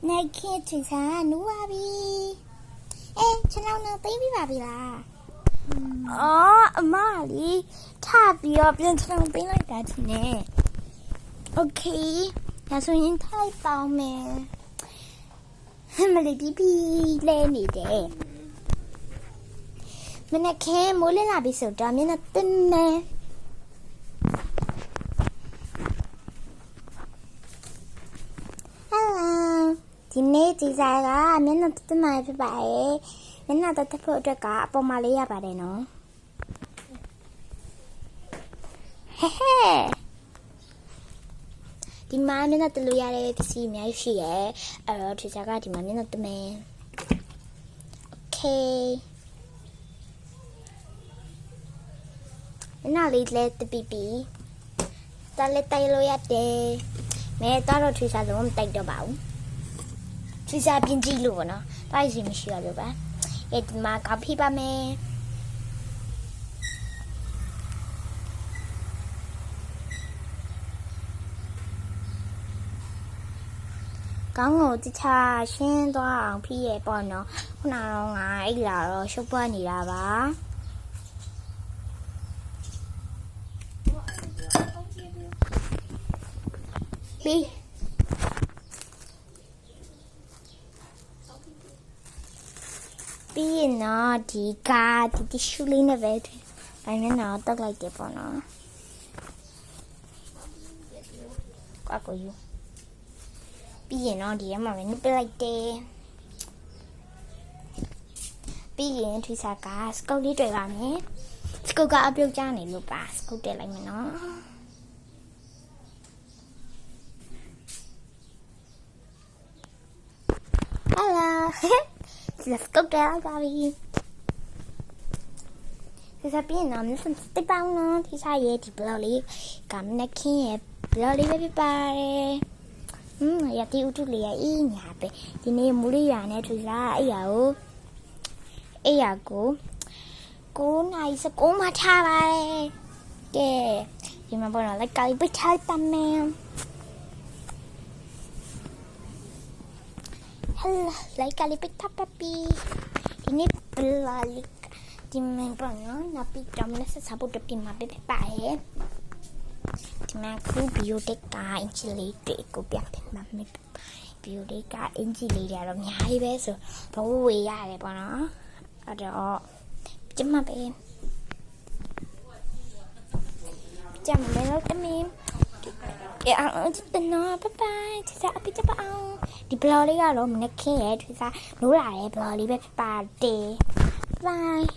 နိုင်ခင်ချီစားနူပါပြီကျွန်တော်တော့သိပြီပါပြီလားအမလေးထပြီးတော့ပြန်ကျွန်တော်သိလိုက်တာဒီနေ့โอเคဒါဆိုရင်ထိုက်ပေါင်းမယ်မလေးပြီးလဲနေတယ်မနေ့ကမိုးလင်းလာပြီဆိုတော့မျက်နှာတင်းနေဒီနေ့ဒီဇာကမျက်နှာတက်နေဖြစ်ပါရဲ့မျက်နှာတက်ဖို့အတွက်ကအပေါ်မှာလေးရပါတယ်နော်ဟဲဟဲဒီမှာမျက်နှာတက်လို့ရတဲ့ပစ္စည်းအများကြီးရှိရဲ့အဲ့တော့ဒီဇာကဒီမှာမျက်နှာတက်မယ်โอเคမျက်နှာလေးလည်းတပီတလည်းတိုက်လို့ရတယ်မဲတော့ဒီဇာလုံးမတိုက်တော့ပါဘူးချီစားပြင်းကြည့်လို့ပေါ့နော်။တိုက်စီမရှိရလို့ပါ။ဒီမှာကောက်ဖိပါမယ်။ကောင်းကိုတခြားရှင်းသွားအောင်ဖိရပေါ့နော်။ခုနကတော့ငါအိတ်လာတော့ရှုပ်ပွားနေတာပါ။ပြီးရင်တော့ဒီတီရှူလေးနဲ့ပဲအဲ့နဲ့တော့တက်လိုက်တယ်ပေါ့နော်ကွာကိုယူပြီးရင်တော့ဒီရမှာပဲနှိပ်ပလိုက်တယ်ပြီးရင်ထွေးစားကစကုတ်လေးတွေ့ပါမယ်စကုတ်ကအပြုတ်ကျနေလို့ပါစကုတ်တက်လိုက်မယ်နော်ဟယ်လိုLet's go down, Gabby. ဒီစားပြင်းနော်မြတ်စပေါင်းနော်ဒီစားရဲ့ဒီဘလော့လေးကမနခင်းရဲ့ဘလော့လေးပဲပြပါတယ်ရတီဥတုလေးရဲ့အင်းညာပဲဒီနေ့မူလေးရနဲ့သူစားအဲ့ရကို9နိုင်19မှာထားပါတယ်ကဲဒီမှာပေါ်တော့လိုက်ကလေးပိတ်ထားတမ်းမယ် Hello, like a little bit papi. Ini pelalik di mana napi jamnya sesabut depi mabe pae. Di mana aku biodeka injilate aku biar mami biodeka injilate ada nyai beso. Bawa ya ada mana? Ada cuma be. Cuma be lo temin. Tenang, bye-bye. Tidak apa coba di blog လေးကတော့မနက်ခင်းရဲ့ထွေးစားနိုးလာရဲ့ blog လေးပဲပါတယ် bye